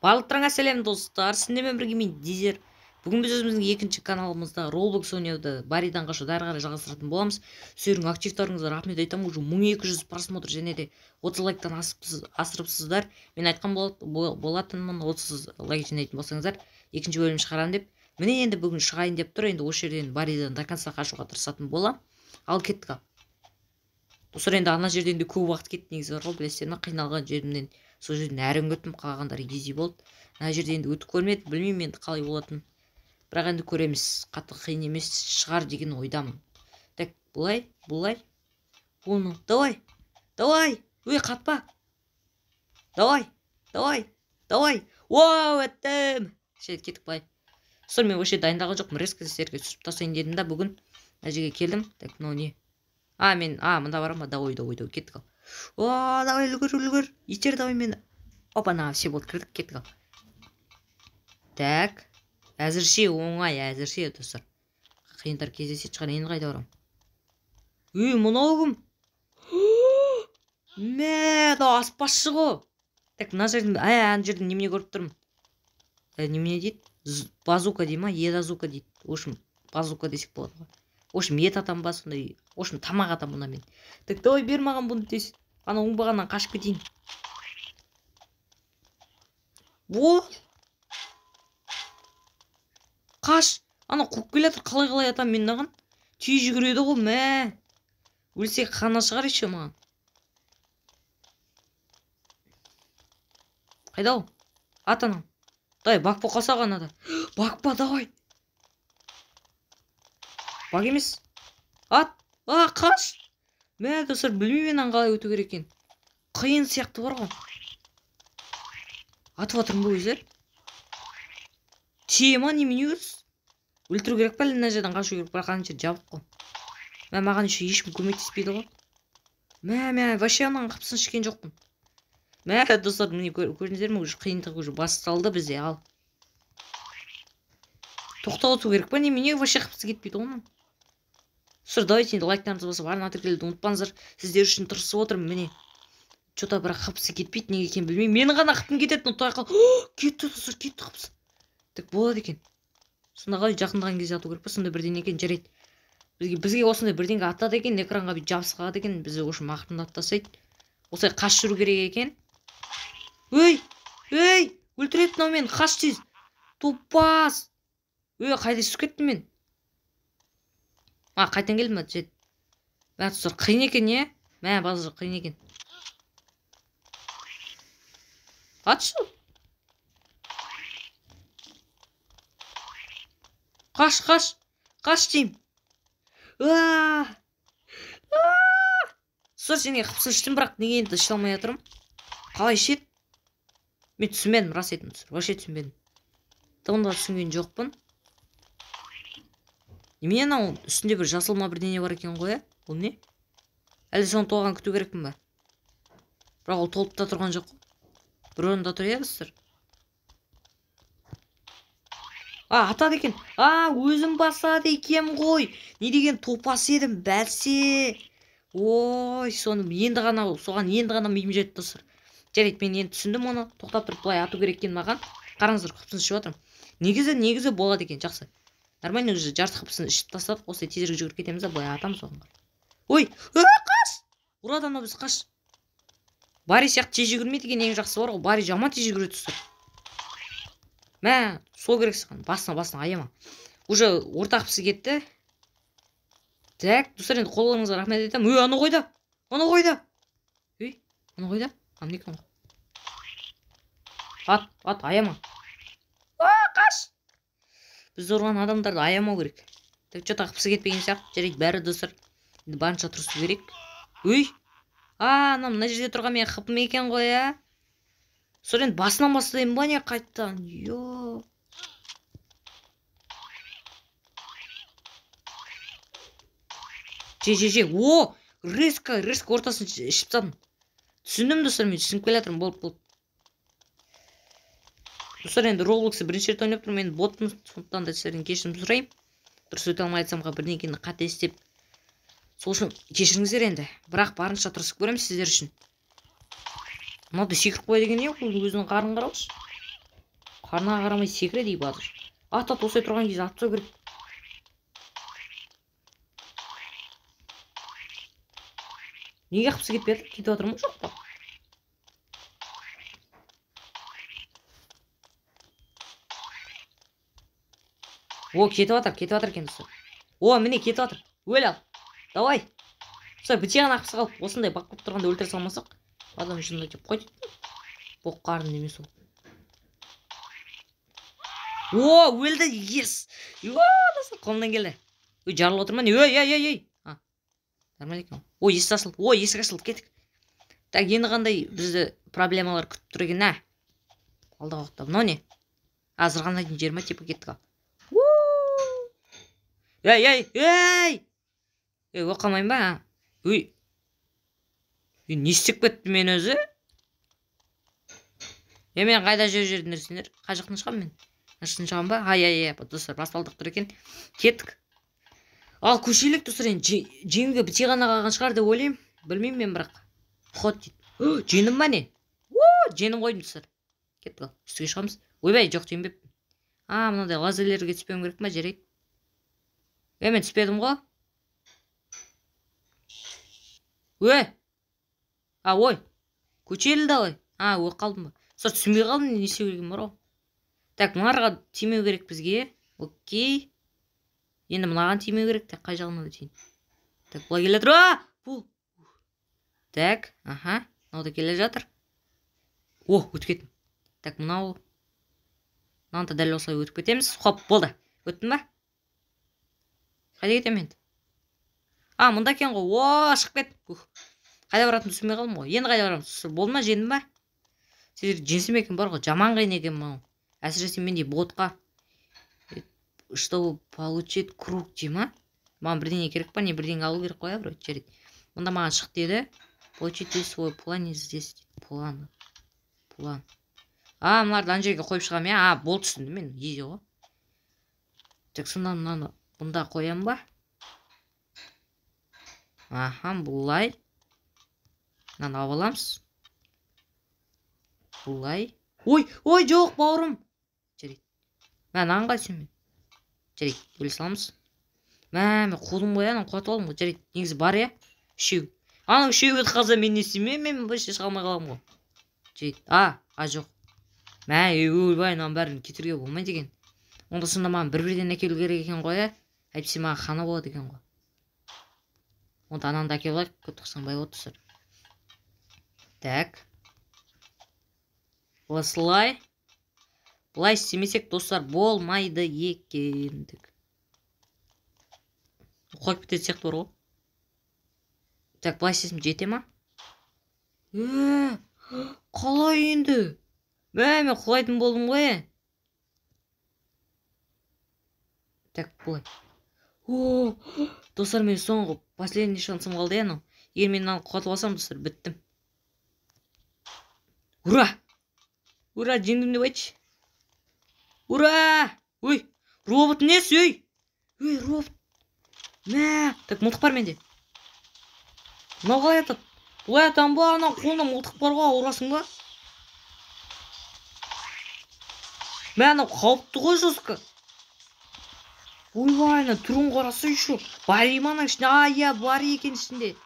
Барлықтарыңа сәлем достар, сіздермен бірге мен Дизер. Бүгін біз өзіміздің екінші каналымызда Roblox ойнауды Баридан қашу дары қарай жалғастыратын боламыз. Сіздердің активтарыңызға рахмет айтамын. Уже 1200 просмотр және де 30 лайктан асырыпсыздар. Мен айтқан болатынмын 30 лайк жинайтын болсаңыздар екінші бөлім шығарамын деп. Міне енді бүгін шығайын деп тұр. Енді осы жерден Баридан до конца қашуға тырысатын болам. Ал кеттік. Достар, енді ана жерден де көп уақыт кетті негізі бар ғой, білесіздер ме? Қиналған жерімнен сол жерден әрін өттім, қалғандары изи болды. Ана жерде енді өтіп көрмедім, білмеймін енді қалай болатын. Бірақ енді көреміз, қатты қиын емес шығар деген ойдамын. Так, бұлай. Оны, давай. Өй, қатпа. Давай. Вау, өттім. Кеттік былай. Достар, мен вообще дайындалған жоқпын, резко сіздерге түсіп тастайын дедім да, бүгін мына жерге келдім. Так, мынау не? Мында барам ба? Давай, кеттік ал. О, давай, үлгір. Итер, давай мені. Опа, все болды, кірдік, кеттік ал. Так, әзірше оңай, достар. Қиындар кездесет шығар, енді қайда барам? Мынау кім? Да аспазшы ғой. Так, мына жерден, ана жерден немене көріп тұрмын. Немене дейді? Базука дей ма? Едазука дейді. В общем, базука десек болады ғой. В общем, ет атам ба сондай. В общем, тамақ атам мұна мен. Так, давай бер маған бұны тез. Ана оңбағаннан қашып кетейін. Қаш. Ана қуып келатыр, қалай атам мен наған. Түйе жүгіреді ғой, мә. Өлсек қана шығар еще маған. Қайда ол? Ат анам. Давай, бақпа қалса ғана да. Бақпа, давай. Бақ емес. Ат. Қаш. Мә, достар, білмеймін қалай өту керек екен. Қиын сияқты бар ғой. Атып атырмын бұл өзі. Тие ма, немене өз? Өлтіру керек пәлі, мына жерден қашу керек, бірақ ана жер жабық қой. Маған еще ешкім көмектеспейді ғой. Мә, вообще анан қапсын ішкен жоқпын. Мә, достар, міне көрдіңіздер ме, уже қиындық уже басталды бізде, ал. Тоқтату керек па, немене вообще қапсы кетпейді оның. Достар, давайте енді лайктарыңызды басып, арна тіркелуді ұмытпаңыздар. Сіздер үшін тырысып отырмын, міне. Что-то бірақ қапсы кетпейді, неге екен білмеймін. Мені ғана қыптым кетеді, ұнтай қал. Кетті, достар, кетті қапсы. Так, болады екен. Сонда қалай жақындаған кезде ату керек па, сонда бірден екен жарайды. Бізге осындай бірденге аттады екен, экранға бүй жабысқағады екен, бізді ошы мақтында аттасайды. Осылай қаш жүру керек екен. Өй, өлтіреді мынау мен, қаш тез. Топас. Қайда түсіп кеттім мен? Қайтан келдім ба, жет. Достар, қиын екен, не? Базар қиын екен. Атшы. Қаш дейм. Достар, сенге қыпсы іштім, бірақ неге енді іше алмай атырым. Қалай ішет? Мен түсінбедім, рас етім, достар. Вообще түсінбедім. Тауында түсінген жоқпын. Немене анау үстінде бір жасылма бірдеңе бар екен ғой, ол не? Әлде соны толған күту керекпін ба? Бірақ ол толып та тұрған жоқ. Бір орында тұр, достар. Атады екен. Өзім басады екен ғой. Не деген топас едім, бәлсе. Ой, соған енді ғана миым жетті, достар. Жарайды, мен енді түсіндім оны. Тоқтап тұрып былай ату керек екен маған. Қараңыздар, қыпсын ішіп отырмын. Негізі болады екен, жақсы. Нормально уже жарты қыпсын ішіп тастадық. Осылай тезірек жүгіріп кетеміз да, былай атамыз оған. Ой, қаш! Ұрады ана біз, қаш. Бари сияқты тез жүгірмейді екен, ең жақсы бар ғой. Бари жаман тез жүгіреді, достар. Сол керек саған, басына аяма. Уже орта қыпсы кетті. Так, достар, енді қолыңызға рахмет етем. Аны қойда. Аны қойда. Амнекін ғой. Ат, аяма. Қаш. Біз ұрған адамдарды аямау керек. Так, что-то қыпсы кетпеген сияқты. Жарайды, бәрі достар. Енді барынша тұрысу керек. Мына жерде тұрған мен қыпым екен ғой, ә. Сол енді басынан бастайын ба не қайттан? Резко ортасын ішіп тадым. Түсіндім, достар, мен түсініп келатырмын, болып. Достар, енді Roblox'ы бірінші рет ойнап тұрмын, мен ботпын, сондықтан да сіздерден кешірім сұрайым. Дұрыс өте алмай айтсамға бірдеңені қате істеп. Сол үшін кешіріңіздер енді. Бірақ барынша тырысып көремін сіздер үшін. Мынауды секіріп қоя деген не? Өзінің қарын қараушы. арнаға қарамай секіреді базыр. Ат осылай тұрған кезде ат тастау керек. Неге қапсы кетпей жатыр? Кетіп жатыр ма жоқ па? О, кетіп жатыр екен достар. О, міне кетіп жатыр. Өл ал. Давай. Достар, бітеген ақысы қалып, осындай бақ болып тұрғанда өлтіре салмасақ, адам жынды деп қойды. Боқ қарын емес ол. О, өлді, ес. Достар, қолымнан келді. Жарылып отыр ма? Ой. Нормально екен. О, есік ашылды. О, есік ашылды, кеттік. Так, енді қандай бізді проблемалар күтіп тұр екен, ә? Алдағы уақытта. Мынау не? Азырғандайтын жер ма, типа кеттік ал. Ей! Оқамайын ба? Ой. Не істеп кетті мен өзі? Мен қайда жүрдіңдер сендер? Қай жақтан шығам мен? Аштан шығам ба? Достар, басталдық тұр екен. Кеттік. Ал көшелік достар, жеңге біте ғана қалған шығар деп ойлаймын. Білмеймін мен бірақ. Ход дейді. Жеңім ба не? Жеңім қойдым достар. Кеттік ал. Үстіге шығамыз. Ойбай, жоқ деймін беп. Мынандай лазерлерге түспеуім керек ма? Жарайды. Мен түспедім ғой. Ой. Көшелі да ғой. Қалдым ба? Сор түсінбей қалдым, не істеу керегім бар ғой. Так, мынарға тимеу керек бізге. Окей. Енді мынаған тимеу керек. Так, қай жағына да тиін. Так, бұлай келе жатыр. Бұл. Так, мынау да келе жатыр. Өтіп кеттім. Так, мынау. Мынаны да дәл осылай өтіп кетеміз. Хоп, болды. Өттім ба? Қайда кетем енді? Мұнда екен ғой. Шығып кет. Қайда баратын түсінбей қалдым ғой. Енді қайда барамыз? Болды ма, жеңдім ба? Сендер женсім екен бар ғой. Жаман қиын екен мынау. Әсіресе мендей ботқа. Чтобы получить круг дей ма? Маған бірдеңе керек па? Не бірдеңе алу керек қоя вроде жарайды. Мұнда маған шық деді. Получите свой план здесь. План. Мыналарды ана жерге қойып шығам я. Болды түсіндім мен. Ези ғой. Так, сонда мынаны бұнда қоям ба? Бұлай. Мынаны алып аламыз. Бұлай. Ой, жоқ бауырым. Жарайды. Мен аңға түсем мен. Жарайды, өлі саламыз. Мен қудым ғой, қуатып алдым ғой. Жарайды, негізі бар я. Үшеу. Үшеу өті қалса мен не істеймін? Мен бір шеш қалмай қалам ғой. Жарайды. Жоқ. Ойбай, мынаны бәрін кетірге болмайды екен. Онда сонда маған бір-бірден әкелу керек екен ғой, әйтпесе маған қана болады екен ғой. Онда ананды әкеліп алайық, көтіқсан бай болды сыр. Так. Осылай. Бұлай істемесек, достар, болмайды екендік. Қойып бітеді сияқты бар ғой. Так, бұлай істесем жете ма? Қалай енді? Мен құлайтын болдым ғой. Так, бұлай. Достар, мен соңғы последний шансым қалды я. Егер мен мынаны құлатып алсам, достар, біттім. Ура! Жеңдім деп айтшы. Ура! Ой, робот несі? Ой, робот. Так, мылтық бар менде. Мынау қалай атады? Бұлай атам ба? Ана қолында мылтық бар ғой, ұрасың ба? Ана қауіпті ғой жосқа. Ойбай, ана түрін қарасы үші. Бар емана ішінде. Бар екен ішінде.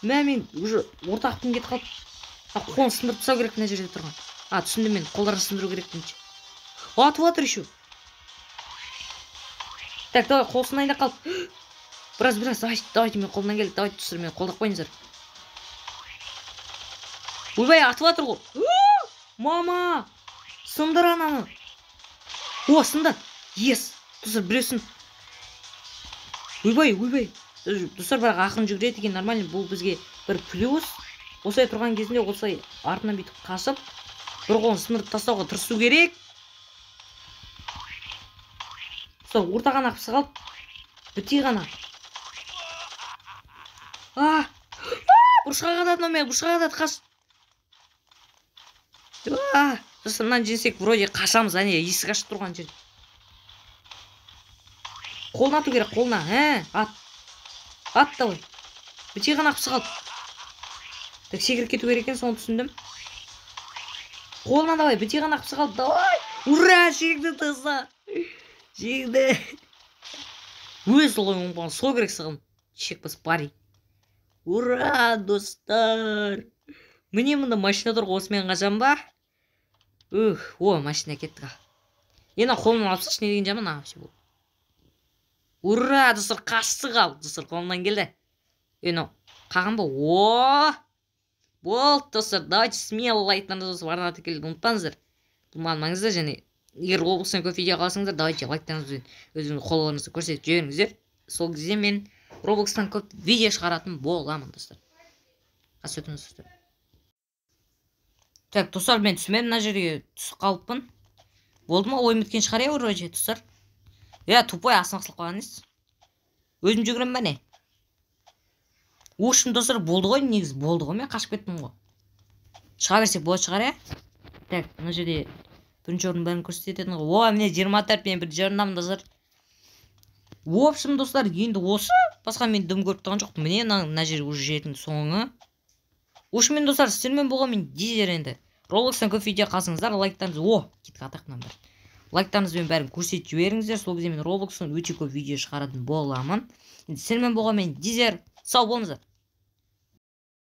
Мен уже ортақпын кетіп қалып. Қолын сындырып тастау керек мына жерде тұрған. Түсінді мен, қолдарын сындыру керек дейінші. Атып атыр үші. Так, давай, қол сынайда қалып. Біраз, давайте мен қолынан келді. Давайте түсір мен қолдақ қойыңыздар. Ойбай, атып атыр ғой. Мама! Сындыр ананы. Сынды. Ес. Достар, біреусін. Ойбай. Достар, бірақ ақын жүгіреді екен нормально. Бұл бізге бір плюс. Осылай тұрған кезінде осылай артынан бүйтіп қасып, бір қолын сындырып тастауға тырысу керек. Достар, ортаған ақысы қалып. Біте ғана. Бұрышқа қадады мен, бұрышқа қадады қаш. Достар, мынаны жеңсек вроде қашамыз, есік ашып тұрған жер. Қолына ату керек, қолына. Ат давай. Біте ғана ақысы қалып. Так, секіріп кету керек екен, соны түсіндім. Қолынан давай, біте ғана қыпсы қалды, давай. Ура, жеңді достар. Жеңді. Өз ғой оңбаған, сол керек саған. Шек бас бари. Ура, достар. Міне мұнда машина тұр, осымен қажам ба? О, машина кетті ға. Ена қолынан алыпсаш, не деген жаман, все болды. Ура, достар, қашсы қал. Достар, қолынан келді. Ена, қаған ба? О! Болды, достар, давайте смело лайктарыңызды басып арнаға тіркелуді ұмытпаңыздар. Бұл маған маңызды, және егер Roblox'тан көп видео қаласаңыздар, давайте лайктарыңызбен өзіңіздің қолдарыңызды көрсетіп жіберіңіздер. Сол кезде мен Roblox'тан көп видео шығаратын боламын, достар. Қас өтіңіз, достар. Так, достар, мен түсімен мына жерге түсіп қалыппын. Болды ма? Ойым біткен шығар вроде, достар. Тупой асмақсылық қалған емес. Өзім жүгірем ба не? Ошым, достар, болды ғой, негіз болды ғой, мен қашып кеттім ғой. Шыға берсек болады шығар, Так, мына жерде бірінші орын бәрін көрсететін ғой. Міне 24, мен бір жарындамын, достар. В общем, достар, енді осы. Басқа мен дым көріп тұрған жоқпын. Міне мына жер уже жердің соңы. Мен достар, сіздермен болған мен дизер енді. Roblox'тан көп видео қалсаңыздар, лайктарыңызды, кетті атақнан бір. Лайктарыңызбен бәрін көрсетіп жіберіңіздер. Сол кезде мен Roblox'тан өте көп видео шығаратын боламын. Енді сіздермен болған мен дизер. Сау болыңыздар.